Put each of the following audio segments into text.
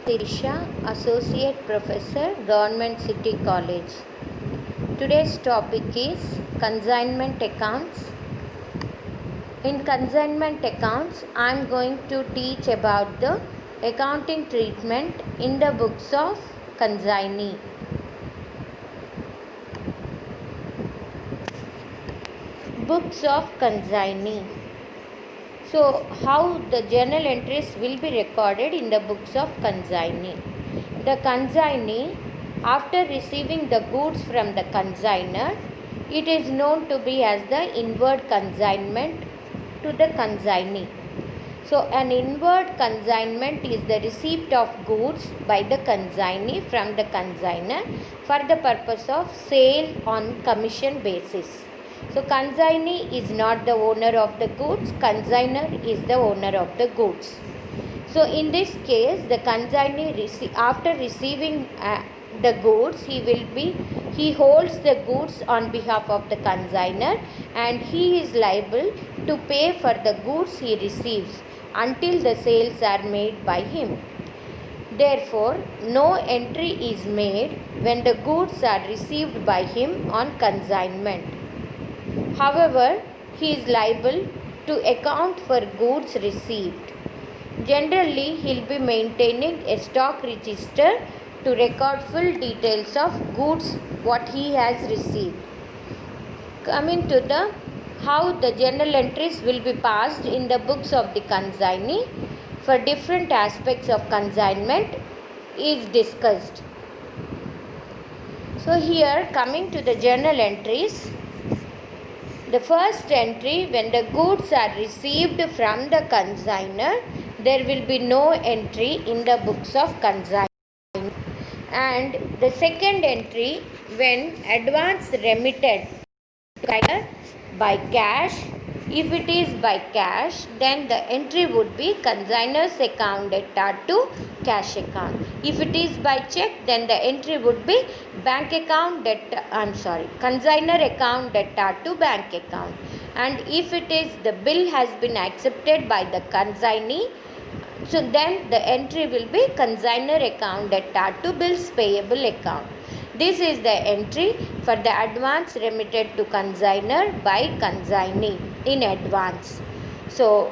Sirisha, Associate Professor, Government City College. Today's topic is consignment accounts. In consignment accounts, I am going to teach about the accounting treatment in the books of consignee. Books of consignee. So, how the journal entries will be recorded in the books of consignee. The consignee, after receiving the goods from the consignor, it is known to be as the inward consignment to the consignee. So, an inward consignment is the receipt of goods by the consignee from the consignor for the purpose of sale on commission basis. So, consignee is not the owner of the goods, consignor is the owner of the goods. So, in this case, the consignee after receiving the goods, he holds the goods on behalf of the consignor, and he is liable to pay for the goods he receives until the sales are made by him. Therefore, no entry is made when the goods are received by him on consignment. However, he is liable to account for goods received. Generally, he will be maintaining a stock register to record full details of goods what he has received. Coming to the how the journal entries will be passed in the books of the consignee for different aspects of consignment is discussed. So here, coming to the journal entries, the first entry, when the goods are received from the consignor, there will be no entry in the books of consignment. And the second entry, when advance remitted by cash, if it is by cash, then the entry would be consignor's account debtor to cash account. If it is by check, then the entry would be bank account debtor, consignor account debtor to bank account. And if it is the bill has been accepted by the consignee, so then the entry will be consignor account debtor to bills payable account. This is the entry for the advance remitted to consignor by consignee in advance. So,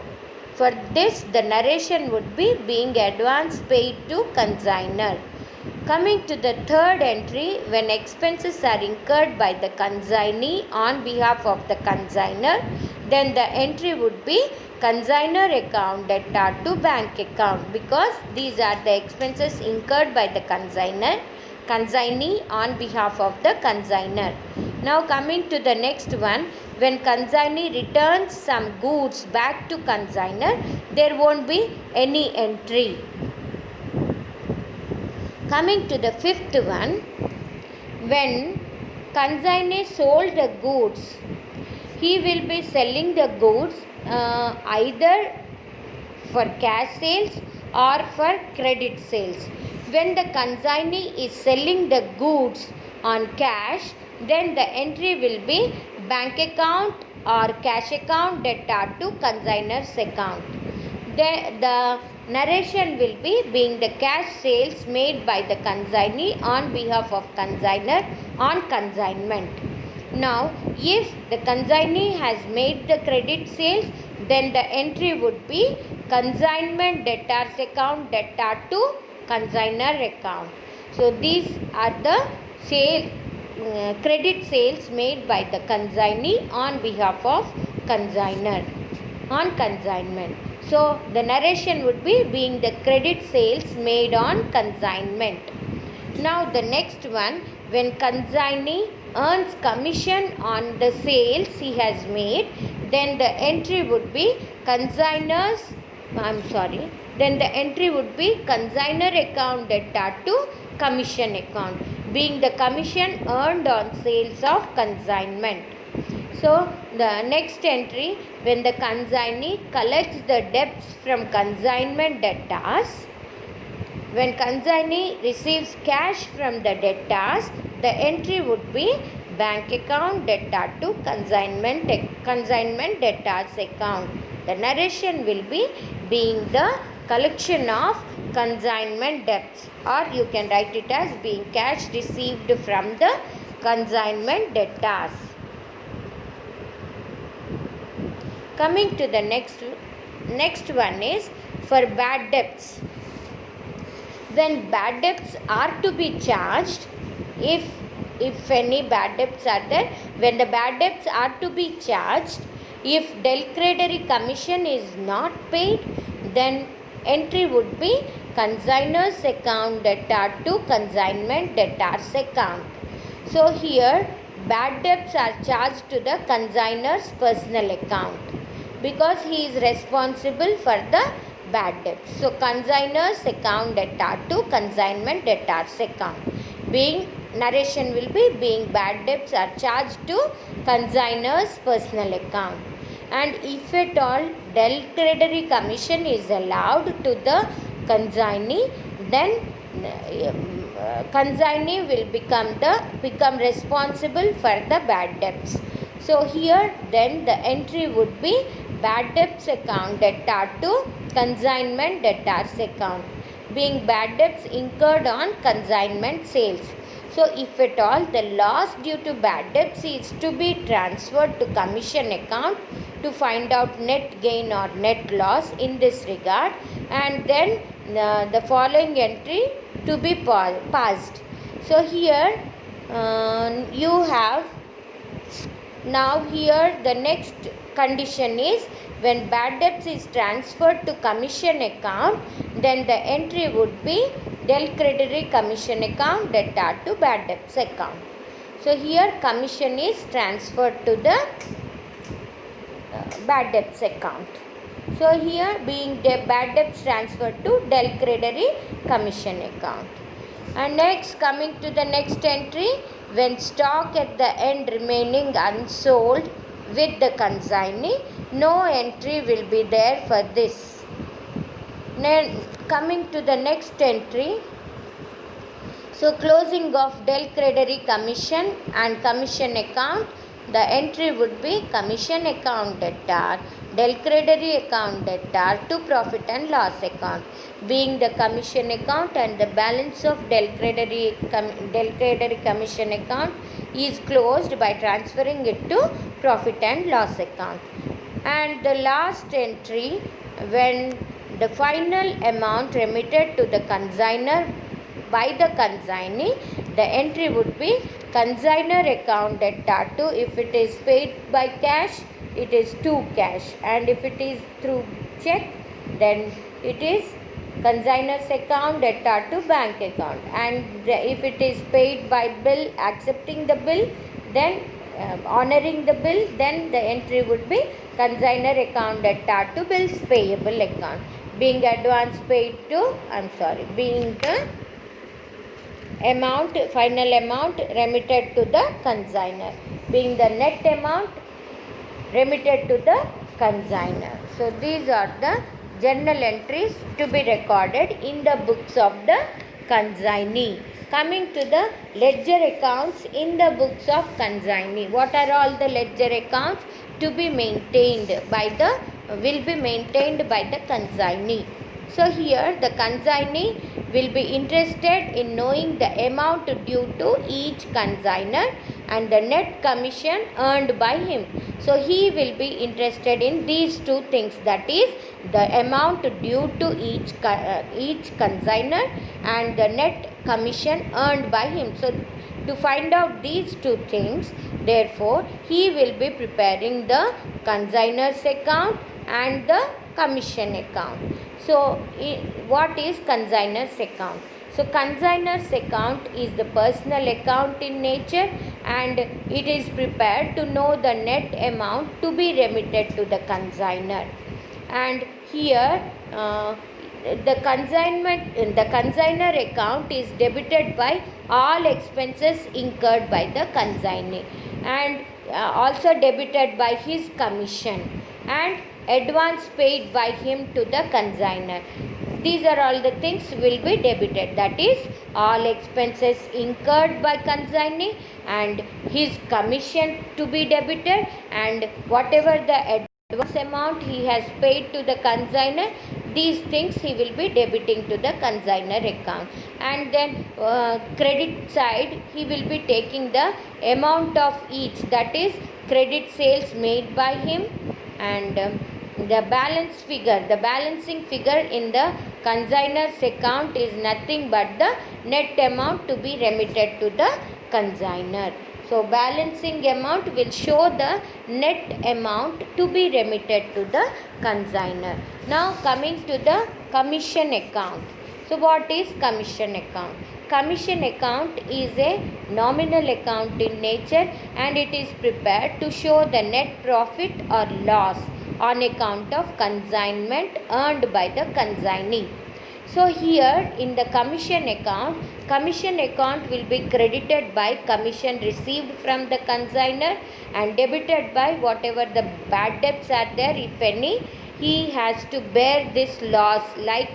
for this the narration would be being advance paid to consignor. Coming to the third entry, when expenses are incurred by the consignee on behalf of the consignor, then the entry would be consignor account debtor to bank account, because these are the expenses incurred by the consignee on behalf of the consignor. Now coming to the next one, when consignee returns some goods back to consignor, there won't be any entry. Coming to the fifth one, when consignee sold the goods, he will be selling the goods either for cash sales or for credit sales. When the consignee is selling the goods on cash, then the entry will be bank account or cash account debtor to consignor's account. The narration will be being the cash sales made by the consignee on behalf of consignor on consignment. Now, if the consignee has made the credit sales, then the entry would be consignment debtor's account debtor to consignor account. So, these are the credit sales made by the consignee on behalf of consignor on consignment. So, the narration would be being the credit sales made on consignment. Now, the next one, when consignee earns commission on the sales he has made, then the entry would be consignor account debtor to commission account, being the commission earned on sales of consignment. So, the next entry, when the consignee collects the debts from consignment debtors, when consignee receives cash from the debtors, the entry would be bank account debtor to consignment debtors account. The narration will be being the collection of consignment debts, or you can write it as being cash received from the consignment debtors. Coming to the next one is for bad debts. When bad debts are to be charged, if any bad debts are there, when the bad debts are to be charged, if del credere commission is not paid, then entry would be consignor's account debtor to consignment debtor's account. So here bad debts are charged to the consignor's personal account because he is responsible for the bad debts. So consignor's account debtor to consignment debtor's account. Narration will be being bad debts are charged to consignor's personal account. And if at all del credere commission is allowed to the consignee, then consignee will become responsible for the bad debts. So here then the entry would be bad debts account debtor to consignment debtor's account, being bad debts incurred on consignment sales. So if at all the loss due to bad debts is to be transferred to commission account to find out net gain or net loss in this regard, and then the following entry to be passed. So here you have, now here the next condition is when bad debts is transferred to commission account, then the entry would be del credere commission account debtor to bad debts account. So here commission is transferred to the bad debts account. So here being bad debts transferred to del credere commission account. And next, coming to the next entry, when stock at the end remaining unsold with the consignee, no entry will be there for this. Then coming to the next entry, so closing of del credere commission and commission account, the entry would be commission account debtor, del credere account debtor to profit and loss account, being the commission account and the balance of del credere commission account is closed by transferring it to profit and loss account. And the last entry, when the final amount remitted to the consignor by the consignee, the entry would be consignor account debtor to, if it is paid by cash, it is to cash, and if it is through check, then it is consignor's account debtor to bank account, and if it is paid by bill, accepting the bill, then honoring the bill, then the entry would be consignor account debtor to bills payable account, being advance paid to, being the amount, final amount remitted to the consignor, being the net amount remitted to the consignor. So these are the journal entries to be recorded in the books of the consignee. Coming to the ledger accounts in the books of consignee. What are all the ledger accounts to be maintained by the, will be maintained by the consignee? So here the consignee will be interested in knowing the amount due to each consignor and the net commission earned by him. So he will be interested in these two things, that is the amount due to each consignor and the net commission earned by him. So to find out these two things, therefore he will be preparing the consignor's account and the commission account. So what is consignor's account? So consignor's account is the personal account in nature, and it is prepared to know the net amount to be remitted to the consignor. And here the consignor account is debited by all expenses incurred by the consignee, and also debited by his commission and advance paid by him to the consignor. these are all the things will be debited. That is, all expenses incurred by consignee and his commission to be debited, and whatever the advance amount he has paid to the consignor, these things he will be debiting to the consignor account. And then credit side, he will be taking the amount of each, that is credit sales made by him, and the balancing figure in the consignor's account is nothing but the net amount to be remitted to the consignor. So balancing amount will show the net amount to be remitted to the consignor. Now coming to the commission account. So what is commission account? Commission account is a nominal account in nature, and it is prepared to show the net profit or loss on account of consignment earned by the consignee. So here in the commission account will be credited by commission received from the consignor and debited by whatever the bad debts are there, if any. He has to bear this loss, like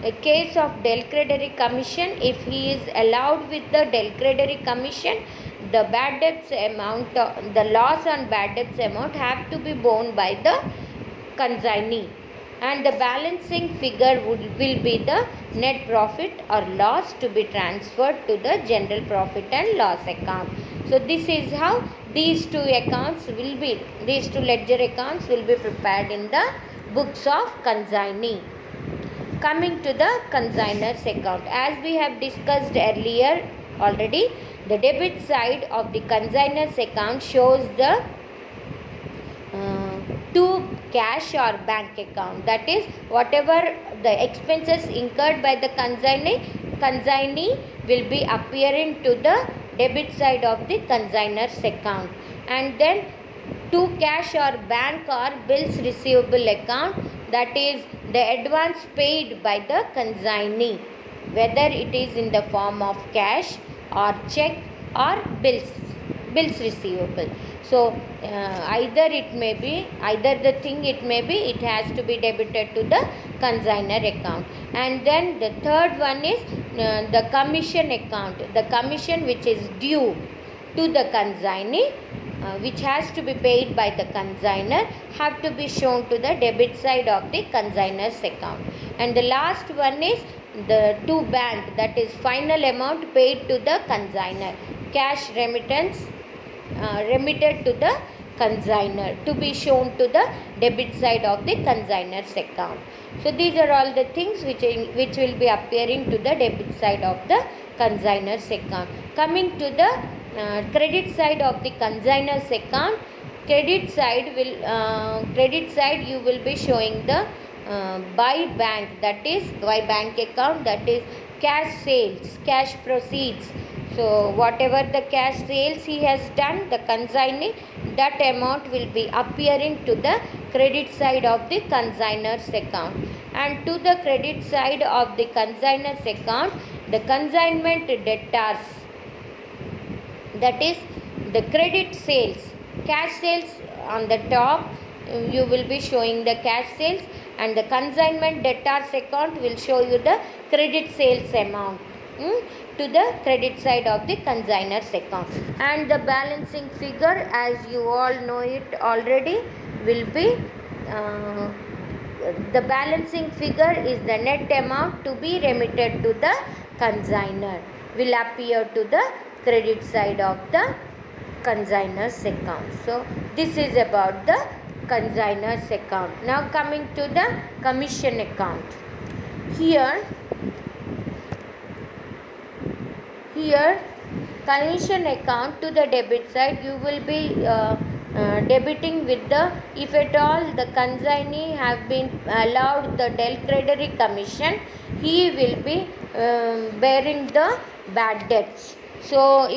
a case of del credere commission. If he is allowed with the del credere commission, the bad debts amount, the loss on bad debts amount have to be borne by the consignee, and the balancing figure will be the net profit or loss to be transferred to the general profit and loss account. So this is how these two ledger accounts will be prepared in the books of consignee. Coming to the consignor's account, as we have discussed earlier already, the debit side of the consignor's account shows the to cash or bank account, that is whatever the expenses incurred by the consignee will be appearing to the debit side of the consignor's account. And then to cash or bank or bills receivable account, that is the advance paid by the consignee, whether it is in the form of cash or check or bills receivable. So either the thing it may be, it has to be debited to the consignor account. And then the third one is the commission account, the commission which is due to the consignee, which has to be paid by the consignor, have to be shown to the debit side of the consignor's account. And the last one is the to bank, that is final amount paid to the consignor, cash remittance remitted to the consignor, to be shown to the debit side of the consignor's account. So these are all the things which will be appearing to the debit side of the consignor's account. Coming to the credit side of the consignor's account, credit side you will be showing the by bank, that is by bank account, that is cash sales, cash proceeds. So whatever the cash sales he has done, the consignee, that amount will be appearing to the credit side of the consignor's account. And to the credit side of the consignor's account, the consignment debtors, that is the credit sales, cash sales on the top, you will be showing the cash sales, and the consignment debtors account will show you the credit sales amount to the credit side of the consignor's account. And the balancing figure, as you all know it already, will be the balancing figure is the net amount to be remitted to the consignor, will appear to the credit side of the consignor's account. So this is about the consignor's account. Now coming to the commission account. Here commission account, to the debit side you will be debiting with the, if at all the consignee have been allowed the del credere commission, he will be bearing the bad debts. So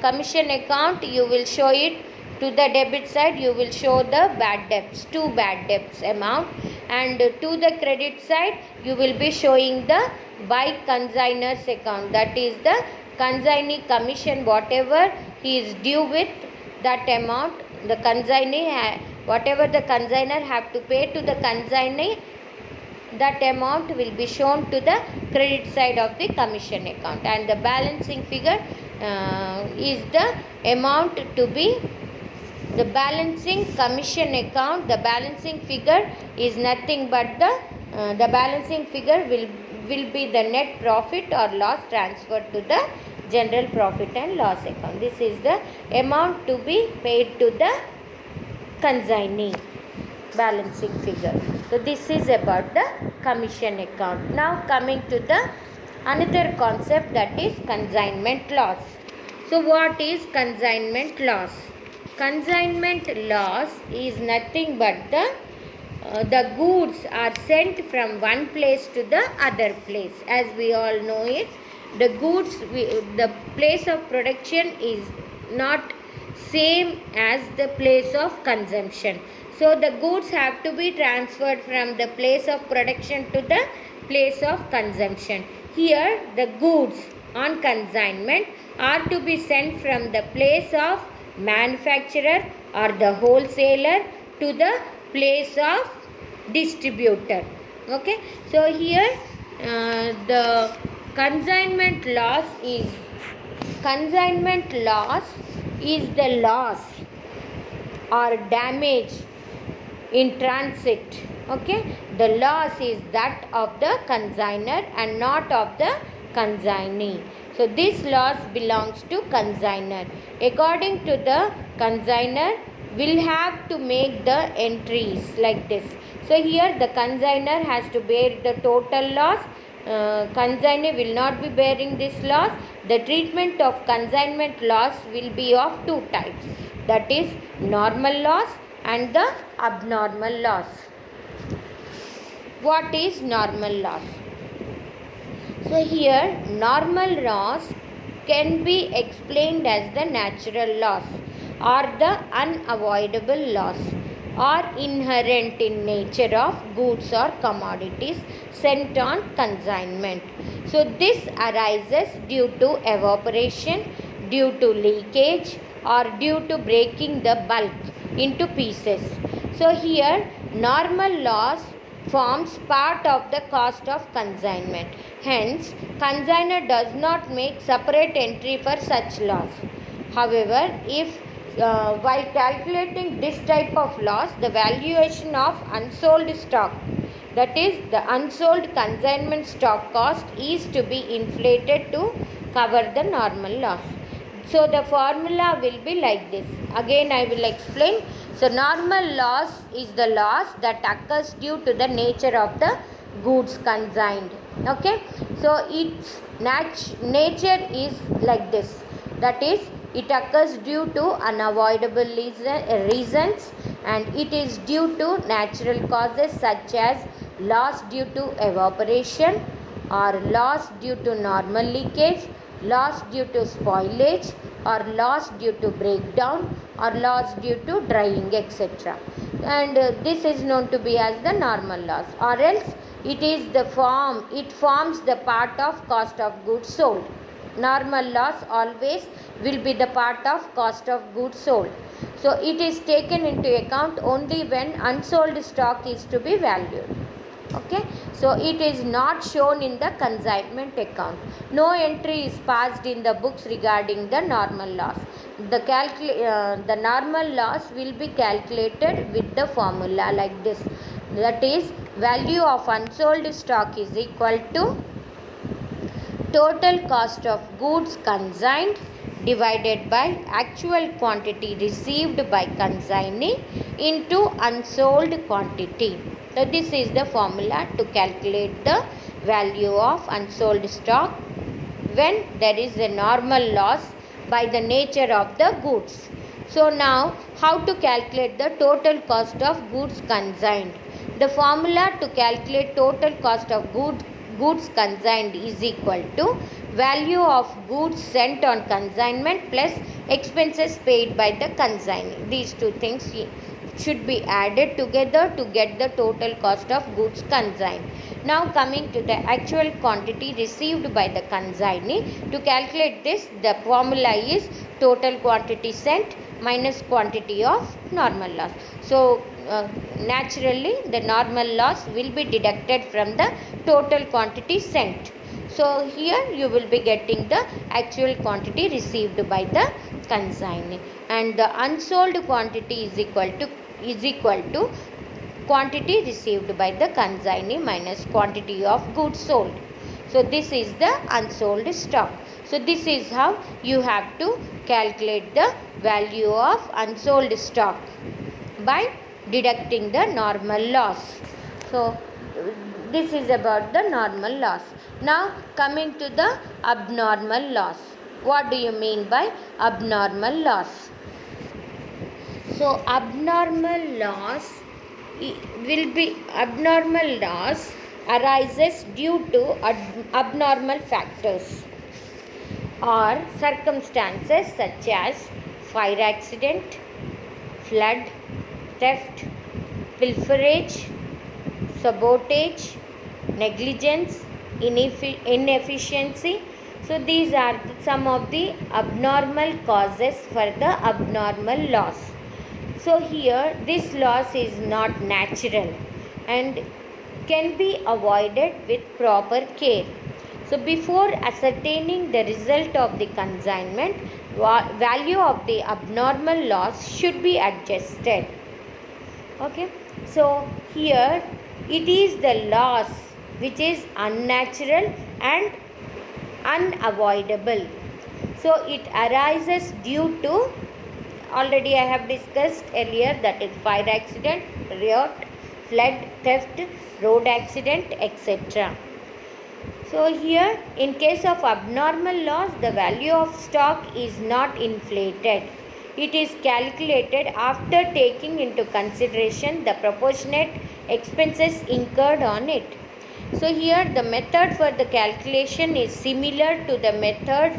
commission account, you will show it to the debit side, you will show the bad debts, two bad debts amount, and to the credit side you will be showing the by consignor's account, that is the consignee commission, whatever he is due with, that amount the consignee whatever the consignor have to pay to the consignee, that amount will be shown to the credit side of the commission account, and the balancing figure is the amount to be the balancing commission account. The balancing figure is nothing but the balancing figure will be the net profit or loss transferred to the general profit and loss account. This is the amount to be paid to the consignee, balancing figure. So this is about the commission account. Now coming to the another concept, that is consignment loss. So what is consignment loss? Consignment loss is nothing but the goods are sent from one place to the other place. As we all know it, the goods, the place of production is not same as the place of consumption. So the goods have to be transferred from the place of production to the place of consumption. Here the goods on consignment are to be sent from the place of manufacturer or the wholesaler to the place of distributor. Okay, so here the consignment loss is the loss or damage in transit. Okay, the loss is that of the consignor and not of the consignee. So this loss belongs to consignor. According to the consignor, will have to make the entries like this. So here the consignor has to bear the total loss. Consignee will not be bearing this loss. The treatment of consignment loss will be of two types, that is normal loss and the abnormal loss. What is normal loss? So here normal loss can be explained as the natural loss or the unavoidable loss or inherent in nature of goods or commodities sent on consignment. So this arises due to evaporation, due to leakage, or due to breaking the bulk into pieces. So here normal loss forms part of the cost of consignment. Hence, consignor does not make separate entry for such loss. However, if while calculating this type of loss, the valuation of unsold stock, that is the unsold consignment stock cost, is to be inflated to cover the normal loss. So the formula will be like this. Again I will explain. So normal loss is the loss that occurs due to the nature of the goods consigned. Okay, so its nature is like this, that is it occurs due to unavoidable reasons, and it is due to natural causes such as loss due to evaporation, or loss due to normal leakage, loss due to spoilage, or loss due to breakdown, or loss due to drying, etc. And this is known to be as the normal loss, or else it forms the part of cost of goods sold. Normal loss always will be the part of cost of goods sold. So it is taken into account only when unsold stock is to be valued. Okay, so it is not shown in the consignment account. No entry is passed in the books regarding the normal loss. The normal loss will be calculated with the formula like this, that is value of unsold stock is equal to total cost of goods consigned divided by actual quantity received by consignee into unsold quantity. So this is the formula to calculate the value of unsold stock when there is a normal loss by the nature of the goods. So now how to calculate the total cost of goods consigned? The formula to calculate total cost of goods consigned is equal to value of goods sent on consignment plus expenses paid by the consignee. These two things should be added together to get the total cost of goods consigned. Now coming to the actual quantity received by the consignee, to calculate this, the formula is total quantity sent minus quantity of normal loss. So naturally the normal loss will be deducted from the total quantity sent. So here you will be getting the actual quantity received by the consignee, and the unsold quantity is equal to quantity received by the consignee minus quantity of goods sold. So this is the unsold stock. So this is how you have to calculate the value of unsold stock by deducting the normal loss. So this is about the normal loss. Now coming to the abnormal loss. What do you mean by abnormal loss? So abnormal loss arises due to abnormal factors or circumstances such as fire accident, flood, theft, pilferage, sabotage, negligence, inefficiency. So these are some of the abnormal causes for the abnormal loss. So here this loss is not natural and can be avoided with proper care. So before ascertaining the result of the consignment, value of the abnormal loss should be adjusted. Okay, so here it is the loss which is unnatural and unavoidable. So it arises due to, already I have discussed earlier, that is fire accident, riot, flood, theft, road accident, etc. So here in case of abnormal loss, the value of stock is not inflated. It is calculated after taking into consideration the proportionate expenses incurred on it. So here the method for the calculation is similar to the method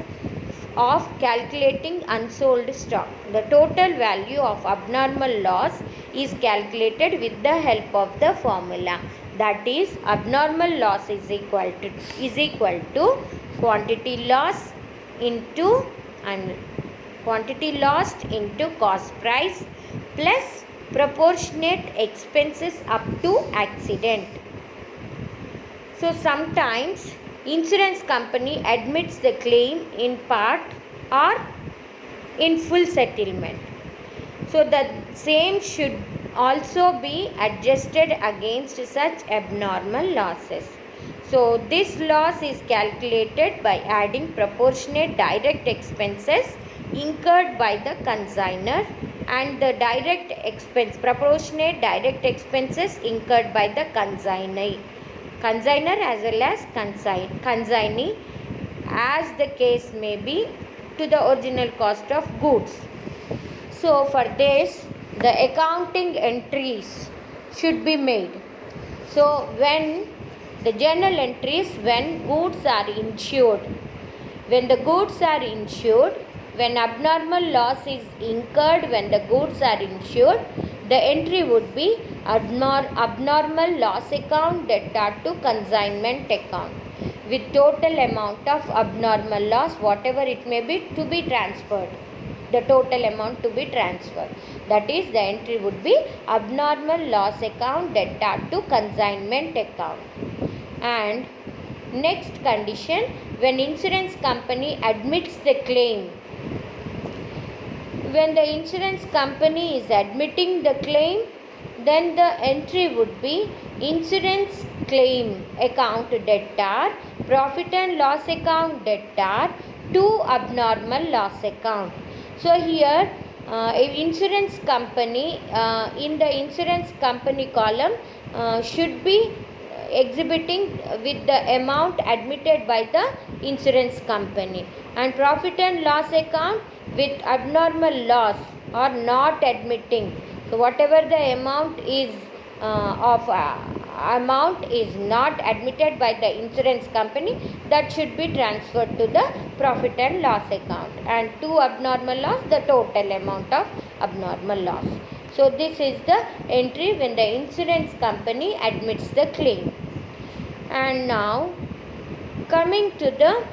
of calculating unsold stock. The total value of abnormal loss is calculated with the help of the formula. That is, abnormal loss is equal to quantity loss into quantity lost into cost price plus proportionate expenses up to accident. So sometimes insurance company admits the claim in part or in full settlement. So the same should also be adjusted against such abnormal losses. So this loss is calculated by adding proportionate direct expenses incurred by the consignor and the proportionate direct expenses incurred by the consignor as well as consignee, as the case may be, to the original cost of goods. So for this, the accounting entries should be made. So when the journal entries, when goods are insured, when the goods are insured, when abnormal loss is incurred when the goods are insured, the entry would be abnormal loss account debtor to consignment account with total amount of abnormal loss, whatever it may be, to be transferred. The total amount to be transferred. That is, the entry would be abnormal loss account debtor to consignment account. And next condition, when insurance company admits the claim. When the insurance company is admitting the claim, then the entry would be insurance claim account debtor, profit and loss account debtor to abnormal loss account. So here insurance company, in the insurance company column should be exhibiting with the amount admitted by the insurance company, and profit and loss account with abnormal loss or not admitting. So whatever the amount is amount is not admitted by the insurance company, that should be transferred to the profit and loss account, and to abnormal loss, the total amount of abnormal loss. So this is the entry when the insurance company admits the claim. And now coming to the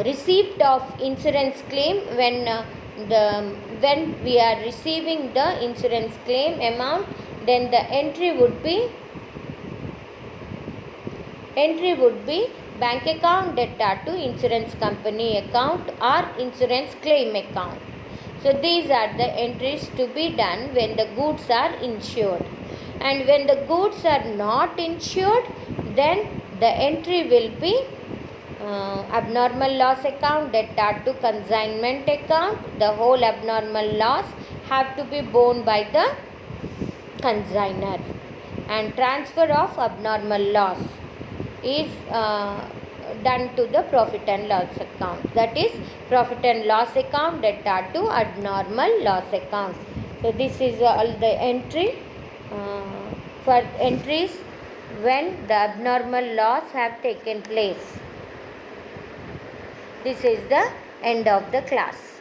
receipt of insurance claim, when the when we are receiving the insurance claim amount, then the entry would be bank account debtor to insurance company account or insurance claim account. So these are the entries to be done when the goods are insured. And when the goods are not insured, then the entry will be abnormal loss account debtor to consignment account. The whole abnormal loss have to be borne by the consignor, and transfer of abnormal loss is done to the profit and loss account. That is profit and loss account debtor to abnormal loss account. So this is all the entry for entries when the abnormal loss have taken place. This is the end of the class.